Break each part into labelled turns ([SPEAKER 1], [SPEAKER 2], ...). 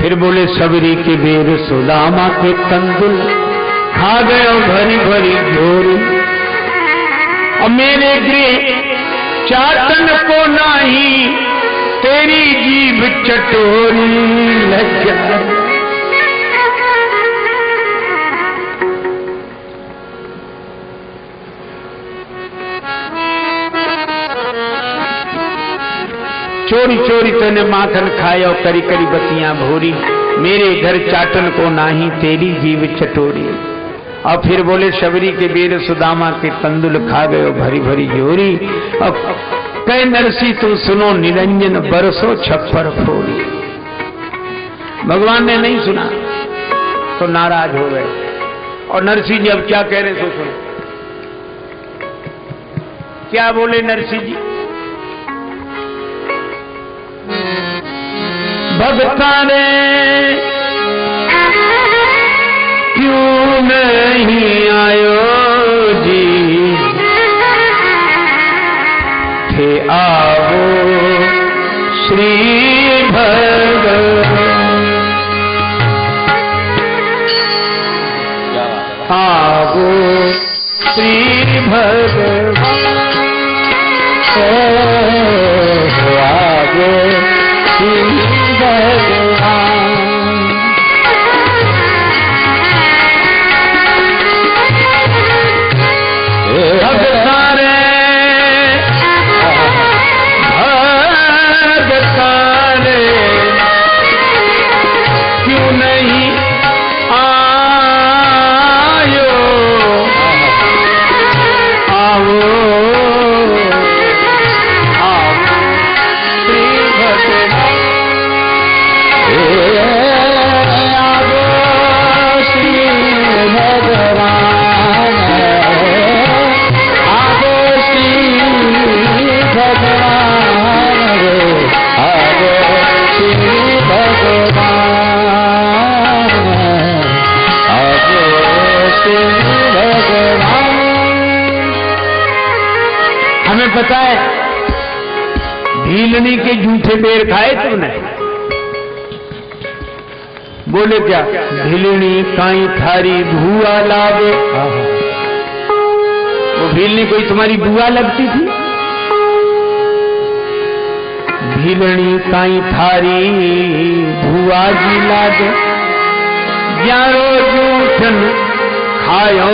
[SPEAKER 1] फिर बोले सबरी के बेर सुदामा के तंदुल खा गयो भरी भरी झोरी। और मेरे गृह चाटन को नाही तेरी जीभ चटोरी लग जाए। चोरी चोरी तूने माखन खायो करी करी बत्तियां भोरी। मेरे घर चाटन को नाही तेरी जीव चटोरी। और फिर बोले शबरी के बेर सुदामा के तंदुल खा गयो भरी भरी झोरी। अब कह नरसी तू सुनो निरंजन बरसो छप्पर फोड़ी। भगवान ने नहीं सुना तो नाराज हो गए। और नरसी जी अब क्या कह रहे सो सुनो। क्या बोले नरसी जी, भगता ने क्यों नहीं आयो जी, थे आवो श्री भगवान, आवो श्री भगवान, आवो श्री भगवान। क्यों नहीं आयो, आओ आओ श्री भगवान, आओ श्री भगवान, आओ श्री भगवान, आओ श्री भगवान, आओ श्री भगवान। हमें पता है भीलनी के जूठे बेर खाए तुमने। बोले क्या, भीलनी काई थारी भुआ लागे। वो भीलनी कोई तुम्हारी बुआ लगती थी। भीलनी काई थारी भुआ जी लागे, ग्यारो जूठन खायो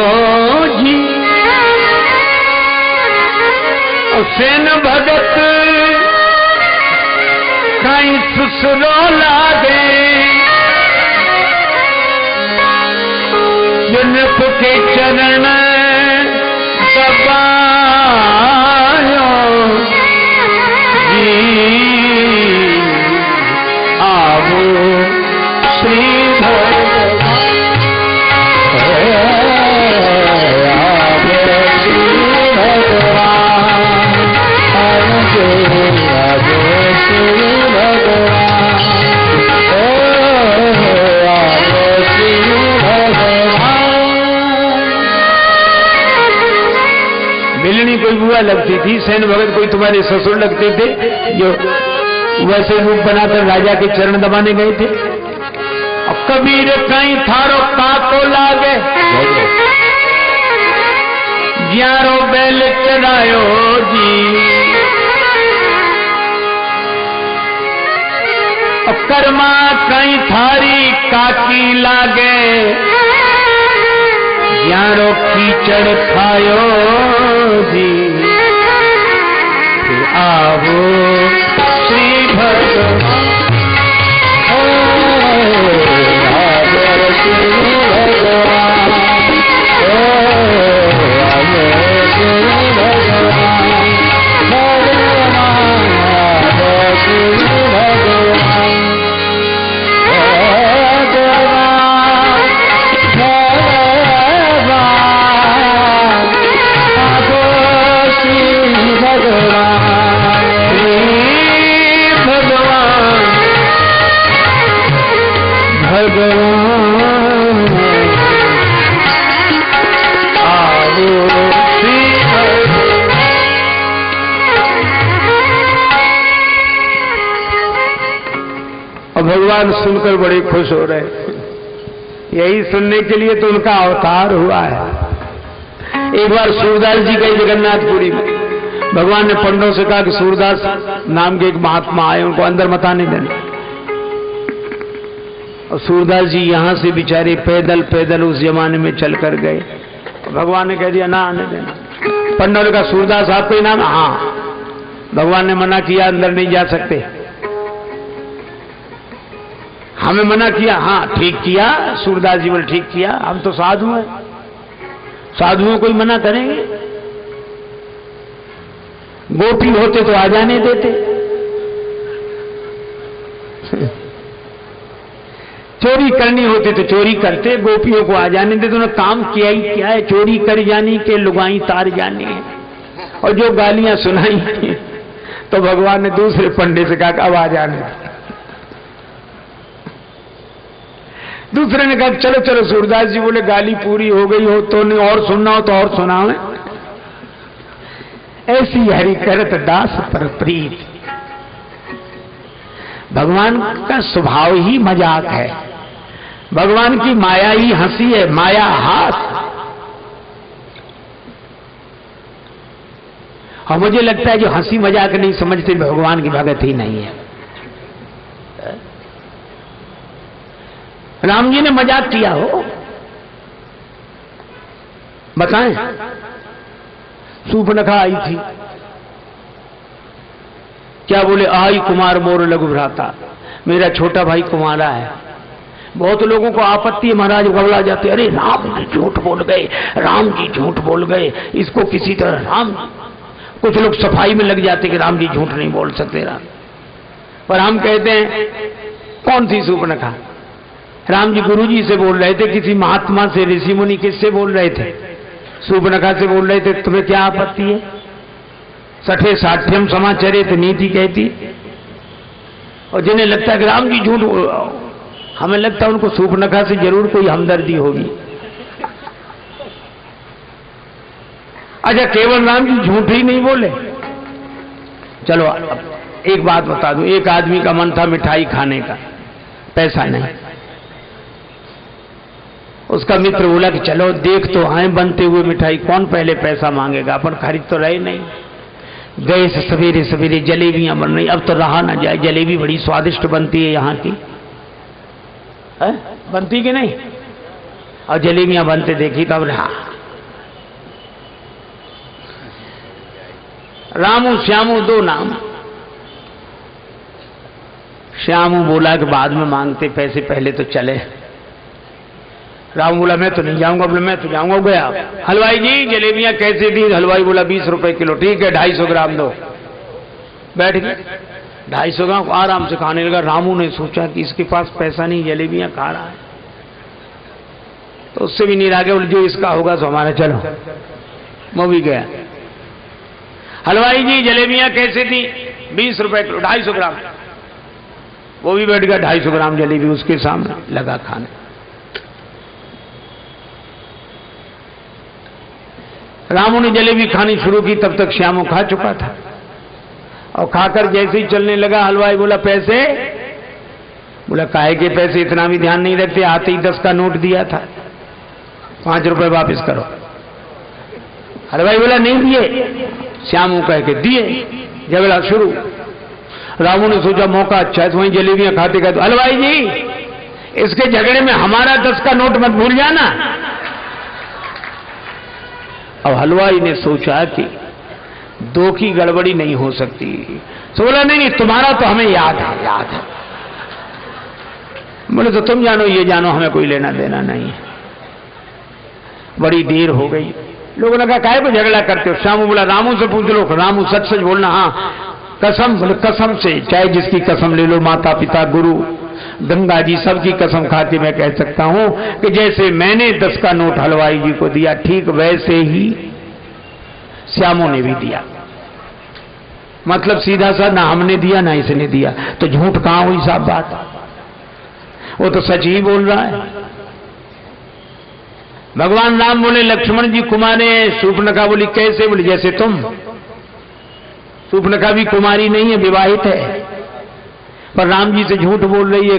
[SPEAKER 1] जी। और सेन भगत काई ससुरो लागे, जनक के चरण दबायो जी। आवो श्री भगवान, आवो श्री भगवान, आवो श्री भगवान, आवो श्री भगवान। मिलनी कोई बुआ लगती थी, सेन भगत कोई तुम्हारे ससुर लगते थे जो वैसे रूप बनाकर राजा के चरण दबाने गए थे। और कबीर कहीं थारो काको लागे, ग्यारो बैल चरायो जी। और कर्मा कहीं थारी काकी लागे, ग्यारो कीचड़ खायो जी। फिर आवो श्री भगवान, आवो श्री भगवान, आवो श्री भगवान, भगवान आवो श्री भगवान, भगवान भगवान आवो श्री भगवान, भगवान आवो श्री भगवान। अब भगवान सुनकर बड़े खुश हो रहे। यही सुनने के लिए तो उनका अवतार हुआ है। एक बार सूरदास जी गए जगन्नाथपुरी में, भगवान ने पंडों से कहा कि सूरदास नाम के एक महात्मा आए, उनको अंदर मत आने देना। और सूरदास जी यहां से बेचारे पैदल पैदल उस जमाने में चल कर गए। भगवान ने कह दिया ना आने देना। पंडों ने कहा सूरदास आपका ही नाम? हाँ। भगवान ने मना किया, अंदर नहीं जा सकते। हमें मना किया? हाँ ठीक किया। सूरदास जी बोले ठीक किया, हम तो साधु हैं, साधुओं को ही मना करेंगे? गोपी होते तो आ जाने देते। चोरी करनी होती तो चोरी करते, गोपियों को आ जाने देते। उन्होंने काम किया ही क्या है, चोरी कर जानी के लुगाई तार जानी है। और जो गालियां सुनाई तो भगवान ने दूसरे पंडे से कहा अब आ जाने। दूसरे ने कहा चलो चलो। सूरदास जी बोले गाली पूरी हो गई हो तो नहीं, और सुनना हो तो और सुनाओ। ऐसी हरि करत दास पर प्रीत। भगवान का स्वभाव ही मजाक है, भगवान की माया ही हंसी है, माया हास। और मुझे लगता है जो हंसी मजाक नहीं समझते भगवान की भगत ही नहीं है। राम जी ने मजाक किया हो? बताएं। सूर्पनखा आई थी, क्या बोले? आई कुमार मोर लघु भ्राता, मेरा छोटा भाई कुमारा है। बहुत लोगों को आपत्ति है, महाराज घबरा जाते, अरे राम जी झूठ बोल गए, राम जी झूठ बोल गए, इसको किसी तरह राम। कुछ लोग सफाई में लग जाते कि राम जी झूठ नहीं बोल सकते राम। पर हम कहते हैं कौन सी सूर्पनखा? राम जी गुरु जी से बोल रहे थे, किसी महात्मा से, ऋषि मुनि किससे बोल रहे थे? सूर्पनखा से बोल रहे थे। तुम्हें क्या आपत्ति है? सठे साठ्यम समाचरित नीति कहती। और जिन्हें लगता है कि राम जी झूठ, हमें लगता है उनको सूर्पनखा से जरूर कोई हमदर्दी होगी। अच्छा केवल राम जी झूठ ही नहीं बोले? चलो एक बात बता दूं, एक आदमी का मन था मिठाई खाने का, पैसा नहीं। उसका मित्र बोला कि चलो देख तो आए बनते हुए मिठाई, कौन पहले पैसा मांगेगा, अपन खरीद तो रहे नहीं। गए से सवेरे सवेरे जलेबियां बन रही, अब तो रहा ना जाए, जलेबी बड़ी स्वादिष्ट बनती है यहाँ की, है? बनती कि नहीं? और जलेबियां बनते देखी तब रहा। रामू श्यामू दो नाम। श्यामू बोला कि बाद में मांगते पैसे, पहले तो चले। राम बोला मैं तो नहीं जाऊंगा। बोले मैं तो जाऊंगा। गया, हलवाई जी जलेबियां कैसे दी? हलवाई बोला 20 रुपए किलो। ठीक है 250 ग्राम दो। बैठ गए, 250 ग्राम आराम से खाने लगा। रामू ने सोचा कि इसके पास पैसा नहीं, जलेबियां खा रहा है, तो उससे भी नहीं रह गया। बोले जो इसका होगा तो हमारा, चलो। वो भी गया, हलवाई जी जलेबियां कैसे दी? 20 रुपए किलो, 250 ग्राम। वो भी बैठ गया, 250 ग्राम जलेबी उसके सामने लगा खाने। रामू ने जलेबी खानी शुरू की, तब तक श्यामू खा चुका था। और खाकर जैसे ही चलने लगा, हलवाई बोला पैसे? बोला काहे के पैसे, इतना भी ध्यान नहीं रखते, आते ही 10 का नोट दिया था, 5 रुपए वापस करो। हलवाई बोला नहीं दिए। श्यामू कह के दिए, झगड़ा शुरू। रामू ने सोचा मौका अच्छा है, तो वहीं जलेबियां खाते खाते, हलवाई जी इसके झगड़े में हमारा 10 का नोट मत भूल जाना। अब हलवाई ने सोचा कि 2 की गड़बड़ी नहीं हो सकती, तो बोला नहीं तुम्हारा तो हमें याद है, याद है। बोले तो तुम जानो, ये जानो, हमें कोई लेना देना नहीं है। बड़ी देर हो गई, लोगों ने कहा काहे को झगड़ा करते हो? श्यामू बोला रामू से पूछ लो। रामू सच सच बोलना। हाँ कसम? बोले कसम से, चाहे जिसकी कसम ले लो, माता पिता गुरु गंगा जी सबकी कसम खा के मैं कह सकता हूं कि जैसे मैंने 10 का नोट हलवाई जी को दिया, ठीक वैसे ही श्यामू ने भी दिया। मतलब सीधा सा, ना हमने दिया ना इसने दिया, तो झूठ कहां हुई साहब बात? वो तो सच ही बोल रहा है। भगवान राम बोले लक्ष्मण जी कुमारे। सूर्पनखा बोली कैसे? बोली जैसे तुम। सूर्पनखा भी कुमारी नहीं है, विवाहित है। पर राम जी से झूठ बोल रही है,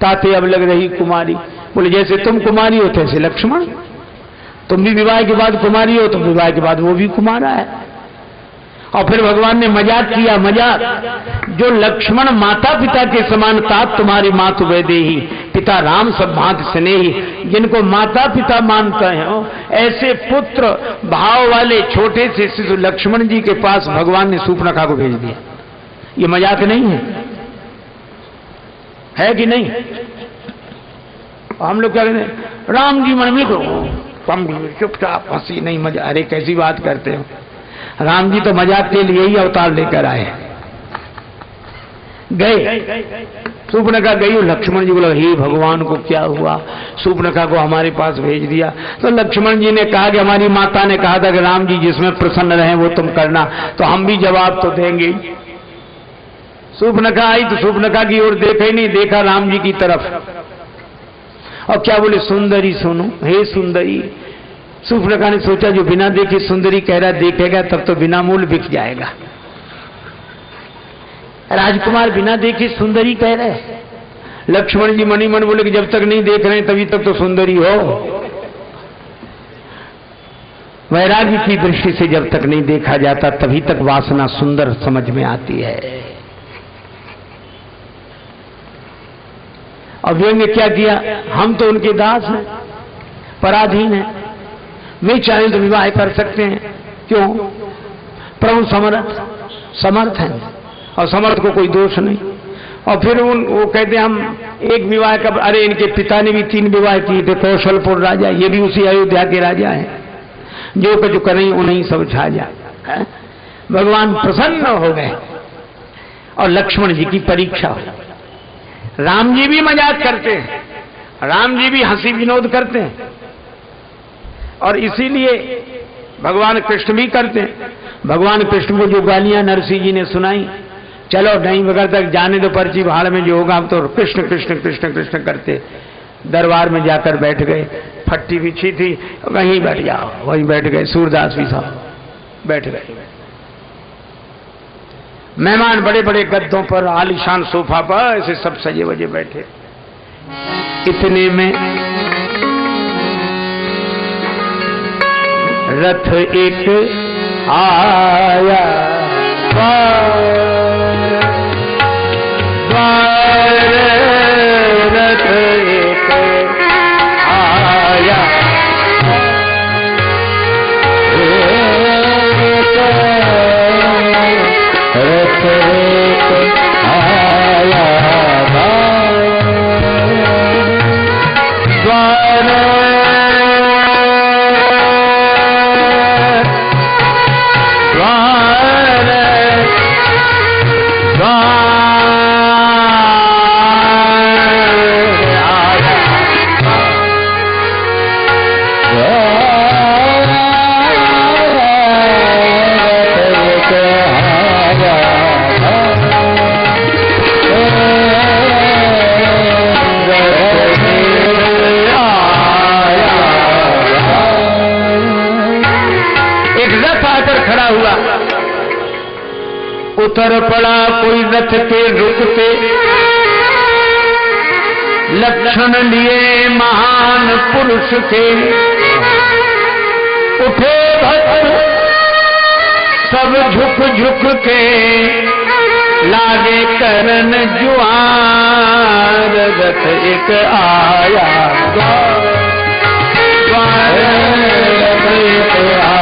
[SPEAKER 1] ताते अब लग रही कुमारी। बोले जैसे तुम कुमारी हो तैसे लक्ष्मण, तुम भी विवाह के बाद कुमारी हो, तो विवाह के बाद वो भी कुमारा है। और फिर भगवान ने मजाक किया, मजाक, जो लक्ष्मण माता पिता के समान तात तुम्हारी मातु वैदेही, पिता राम सब भांति स्नेही। जिनको माता पिता मानते हैं ऐसे पुत्र भाव वाले छोटे से शिशु लक्ष्मण जी के पास भगवान ने शूर्पणखा को भेज दिया। ये मजाक नहीं है कि नहीं? हम लोग क्या कहते हैं, राम जी मन में कम चुपचाप हंसी नहीं मजा। अरे कैसी बात करते हो, राम जी तो मजाक के लिए ही अवतार लेकर आए। गए शूर्पणखा गई और लक्ष्मण जी बोला हे भगवान को क्या हुआ, शूर्पणखा को हमारे पास भेज दिया। तो लक्ष्मण जी ने कहा कि हमारी माता ने कहा था कि राम जी जिसमें प्रसन्न रहे वो तुम करना, तो हम भी जवाब तो देंगे। शूर्पणखा आई तो शूर्पणखा की ओर देखा ही नहीं, देखा राम जी की तरफ और क्या बोले, सुंदरी सुनो, हे सुंदरी। शूर्पणखा ने सोचा जो बिना देखे सुंदरी कह रहा देखेगा तब तो बिना मूल बिक जाएगा। राजकुमार बिना देखे सुंदरी कह रहे। लक्ष्मण जी मनी मन बोले कि जब तक नहीं देख रहे तभी तक तो सुंदरी हो। वैराग्य की दृष्टि से जब तक नहीं देखा जाता तभी तक वासना सुंदर समझ में आती है। और व्यंग ने क्या किया, हम तो उनके दास हैं, पराधीन हैं, वे चाहें तो विवाह कर सकते हैं। क्यों? प्रभु समर्थ हैं और समर्थ को कोई दोष नहीं। और फिर वो कहते हम एक विवाह का, अरे इनके पिता ने भी 3 विवाह किए थे, कौशलपुर राजा, ये भी उसी अयोध्या के राजा हैं। जो कुछ करें उन्हीं सब छा जाए। भगवान प्रसन्न हो गए और लक्ष्मण जी की परीक्षा हुई। राम जी भी मजाक करते हैं, राम जी भी हंसी विनोद करते हैं और इसीलिए भगवान कृष्ण भी करते हैं। भगवान कृष्ण को जो गालियां नरसिंह जी ने सुनाई, चलो नहीं बगैर तक जाने दो, पर्ची भाड़ में जो होगा, हम तो कृष्ण कृष्ण कृष्ण कृष्ण करते दरबार में जाकर बैठ गए। फट्टी बिछी थी, वहीं बैठ जाओ, वहीं बैठ गए। सूरदास भी साहब बैठ गए। मेहमान बड़े बड़े गद्दों पर, आलीशान सोफा पर ऐसे सब सजे वजे बैठे। इतने में रथ एक आया, रथ एक आया, रथ एक आया, उतर पड़ा कोई रथ के रुकते, लक्षण लिए महान पुरुष के। उठे भक्त सब झुक झुक के, लागे करन जुआर, रथ एक आया, रथ एक आया,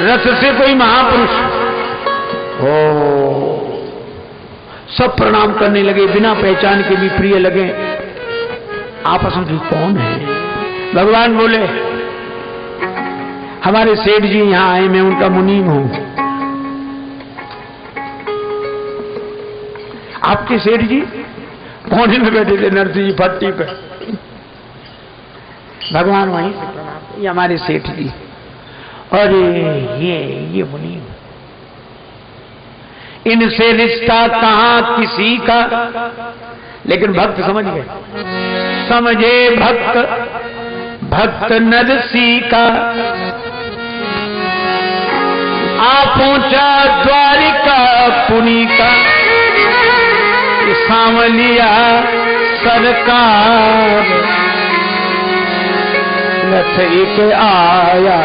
[SPEAKER 1] रथ से कोई महापुरुष हो। सब प्रणाम करने लगे, बिना पहचान के भी प्रिय लगे। आपस में कौन है? भगवान बोले हमारे सेठ जी यहां आए, मैं उनका मुनीम हूं। आपके सेठ जी कोने में बैठे थे, नरसिंह जी फट्टी पे। भगवान वहीं से प्रणाम, ये हमारे सेठ जी। अरे ये मुनीम, इनसे रिश्ता कहां किसी का, लेकिन भक्त समझ गए। समझे भक्त भक्त नरसी का, आ पहुंचा द्वारिका पुनी का, सांवलिया सरकार, रथ एक आया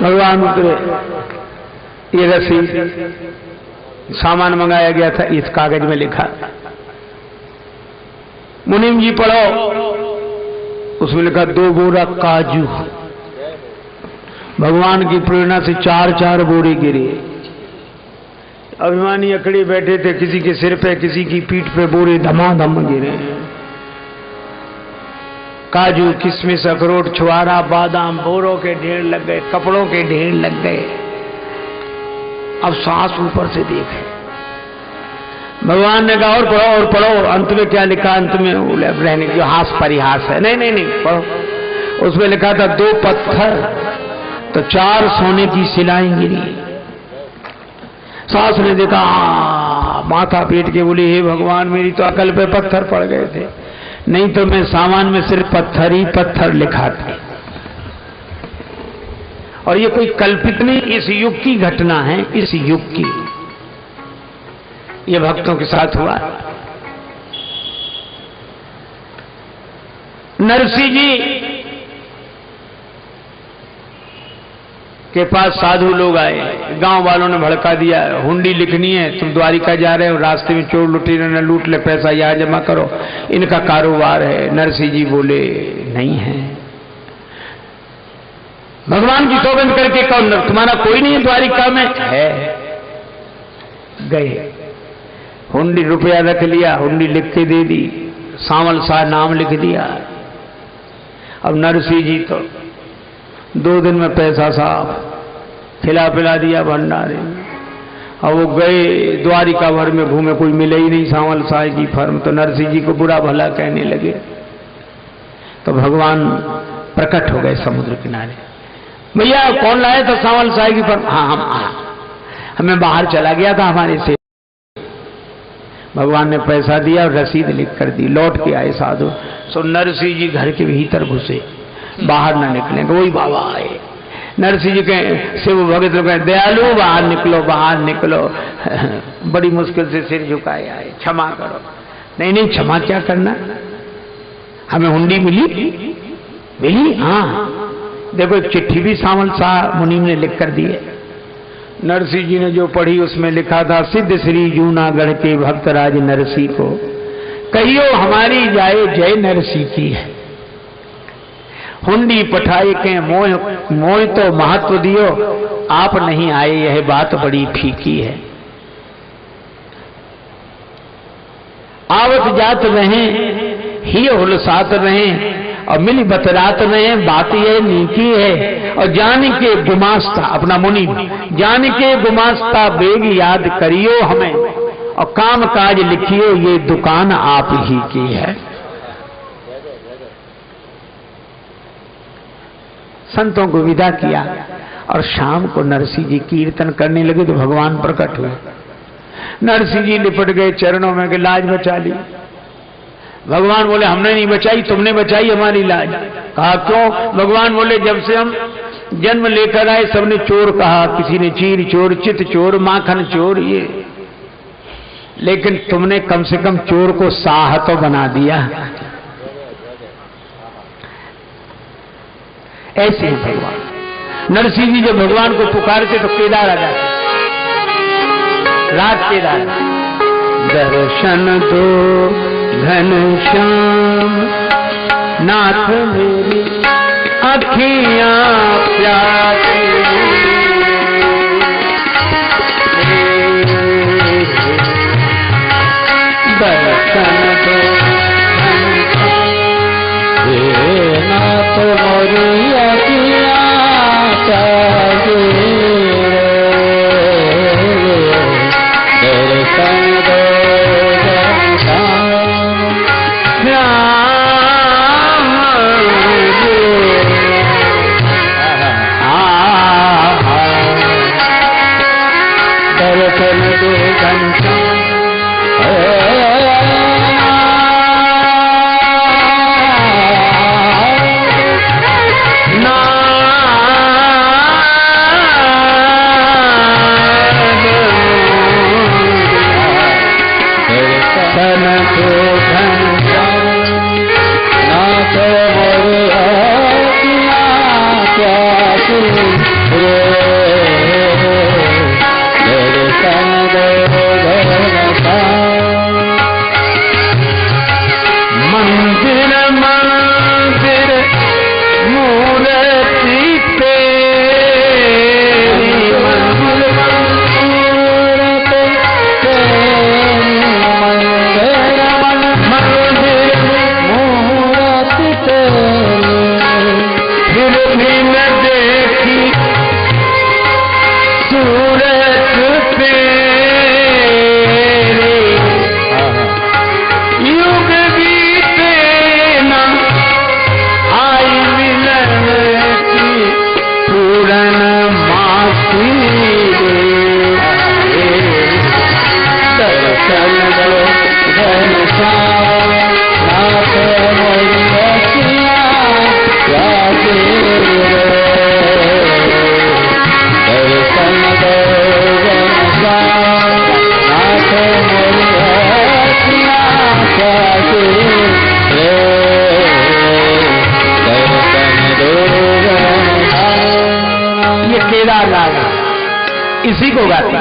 [SPEAKER 1] भगवान उतरे। ये रसीद सामान मंगाया गया था, इस कागज में लिखा। मुनीम जी पढ़ो, उसमें लिखा 2 बोरा काजू। भगवान की प्रेरणा से 4-4 बोरे गिरे। अभिमानी अकड़े बैठे थे, किसी के सिर पे किसी की पीठ पे बोरे धमाधम गिरे। काजू, किशमिश, अखरोट, छुआरा, बादाम, बोरों के ढेर लग गए, कपड़ों के ढेर लग गए। अब सांस ऊपर से देखे। भगवान ने कहा और पढ़ो और पढ़ो। अंत में क्या लिखा? अंत में रहने जो हास परिहास है, नहीं नहीं नहीं पढ़ो। उसमें लिखा था 2 पत्थर तो 4 सोने की सिलाएं गिरी। सास ने देखा, माथा पीट के बोली, हे भगवान, मेरी तो अकल पे पत्थर पड़ गए थे, नहीं तो मैं सामान में सिर्फ पत्थर ही पत्थर लिखा था। और ये कोई कल्पित नहीं, इस युग की घटना है, इस युग की। ये भक्तों के साथ हुआ। नरसिंह जी के पास साधु लोग आए। गांव वालों ने भड़का दिया, हुंडी लिखनी है, तुम द्वारिका जा रहे हो, रास्ते में चोर लुटेरों ने लूट ले, पैसा यहां जमा करो, इनका कारोबार है। नरसिंह जी बोले नहीं है। भगवान की सौगंध करके कौन, तुम्हारा कोई नहीं है द्वारिका में? है। गए, हुंडी रुपया रख लिया, हुंडी लिख के दे दी, सांवल सा नाम लिख दिया। अब नरसिंह जी तो 2 दिन में पैसा साहब खिला पिला दिया भंडारे में। अब वो गए, द्वारिका भर में घूमे, कोई मिले ही नहीं सांवल साय की फर्म। तो नरसिंह जी को बुरा भला कहने लगे। तो भगवान प्रकट हो गए समुद्र किनारे। भैया कौन लाया था सांवल साय की फर्म? हाँ, हमें बाहर चला गया था हमारे से। भगवान ने पैसा दिया और रसीद लिख कर दी। लौट के आए साधु। सो नरसिंह जी घर के भीतर घुसे, बाहर ना निकलेंगे। वही बाबा आए। नरसिंह जी के शिव भगत लोग कहे, दयालु बाहर निकलो, बाहर निकलो। बड़ी मुश्किल से सिर झुकाए आए, क्षमा करो। नहीं नहीं, क्षमा क्या करना, हमें हुंडी मिली। हाँ देखो, एक चिट्ठी भी सांवल शाह मुनीम ने लिख कर दी है। नरसिंह जी ने जो पढ़ी उसमें लिखा था, सिद्ध श्री जूनागढ़ के भक्तराज नरसिंह को कहियो हमारी जाए जय नरसिंह की है। हुंडी पठाई के मोह तो महत्व दियो, आप नहीं आए यह बात बड़ी फीकी है। आवत जात रहे ही हुलसात रहे और मिली बतरात रहे, बात यह नीकी है। और जान के गुमास्ता, अपना मुनि, जान के गुमास्ता बेग याद करियो हमें, और काम काज लिखियो ये दुकान आप ही की है। संतों को विदा किया और शाम को नरसिंह जी कीर्तन करने लगे तो भगवान प्रकट हुए। नरसिंह जी लिपट गए चरणों में कि लाज बचा ली। भगवान बोले हमने नहीं बचाई, तुमने बचाई हमारी लाज। कहा क्यों? भगवान बोले जब से हम जन्म लेकर आए सबने चोर कहा, किसी ने चीर चोर, चित चोर, माखन चोर, ये, लेकिन तुमने कम से कम चोर को साह तो बना दिया। ऐसे ही भगवान नरसिंह जी जब भगवान को पुकारते तो केदार आ जाते, रात केदार। दर्शन दो घनश्याम नाथ मेरी अखियां प्यासी, दर्शन दो नाथ मोरी अखियां प्यासी, दर्शन दो इसी को गाती।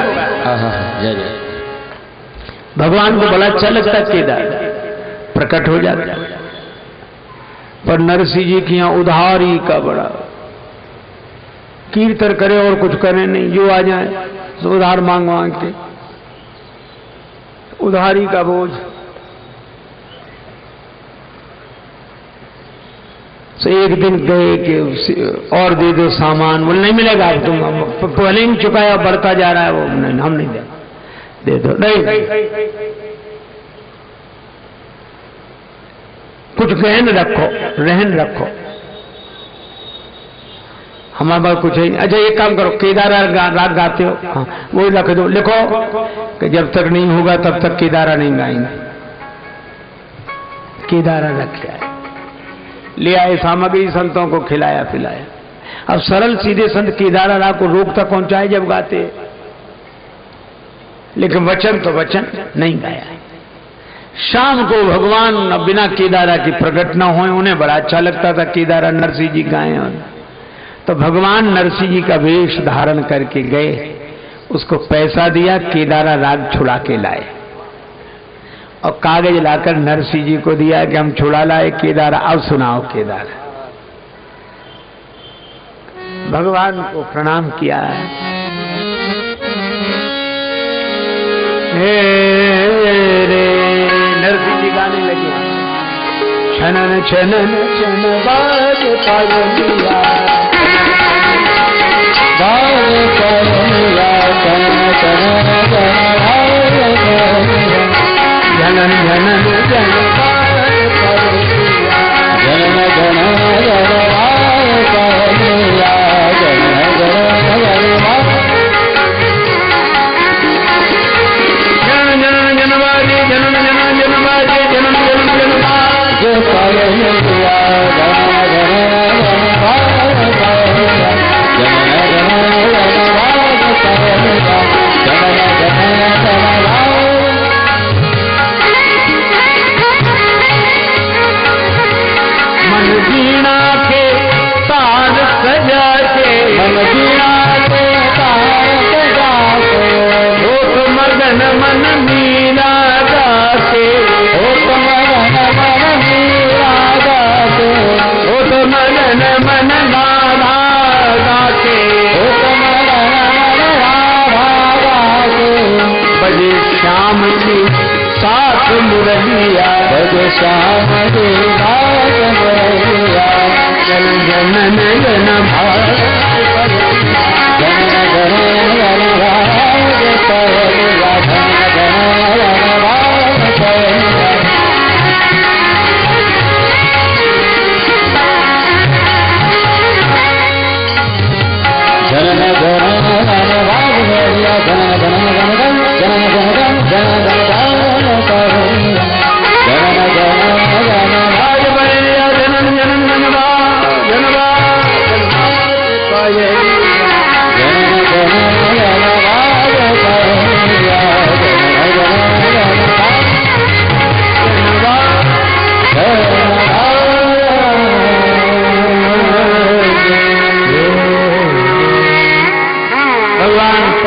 [SPEAKER 1] भगवान को बड़ा अच्छा लगता केदार, प्रकट हो जाता, पर नरसिंह जी की यहाँ उधारी का बड़ा कीर्तन करे और कुछ करे नहीं, जो आ जाए तो उधार मांग मांग के, उधारी का बोझ। तो एक दिन गए कि और दे दो सामान, बोले नहीं मिलेगा, अब तुम पहले ही चुकाया, बढ़ता जा रहा है वो, नहीं हम नहीं दे दो, नहीं कुछ रहन रखो, रहन रखो, हमारे पास कुछ है। अच्छा एक काम करो, केदारा राग गाते हो, हाँ वो रख दो, लिखो कि जब तक नहीं होगा तब तक केदारा नहीं गाएंगे। केदारा रख आए, ले आए सामग्री, संतों को खिलाया पिलाया। अब सरल सीधे संत केदारा राग को रोक तक पहुंचाए जब गाते, लेकिन वचन तो वचन नहीं गाया। शाम को भगवान बिना केदारा की प्रकट न हुए, उन्हें बड़ा अच्छा लगता था केदारा नरसिंह जी गाएं, तो भगवान नरसिंह जी का वेश धारण करके गए, उसको पैसा दिया, केदारा राग छुड़ा के लाए और कागज लाकर नरसिंह जी को दिया कि हम छुड़ा लाए केदारा, अब सुनाओ केदारा। भगवान को प्रणाम किया, हे रे नरसिंह जी गाने लगे, छनन छनन छन बाज पागलिया, बाज पागलिया, छनन छनन जनन जनन जन जन जन जनवादी जनन जन जनवादी जनन जन जनवादी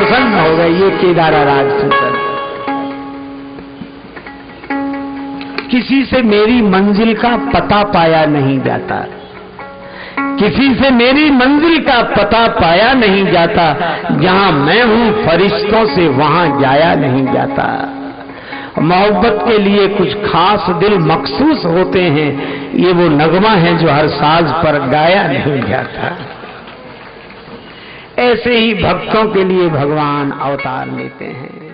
[SPEAKER 1] प्रसन्न हो गए। ये केदारा राजसूतन, किसी से मेरी मंजिल का पता पाया नहीं जाता, किसी से मेरी मंजिल का पता पाया नहीं जाता, जहां मैं हूं फरिश्तों से वहां जाया नहीं जाता। मोहब्बत के लिए कुछ खास दिल मखसूस होते हैं, ये वो नगमा है जो हर साज पर गाया नहीं जाता। ऐसे ही भक्तों के लिए भगवान अवतार लेते हैं।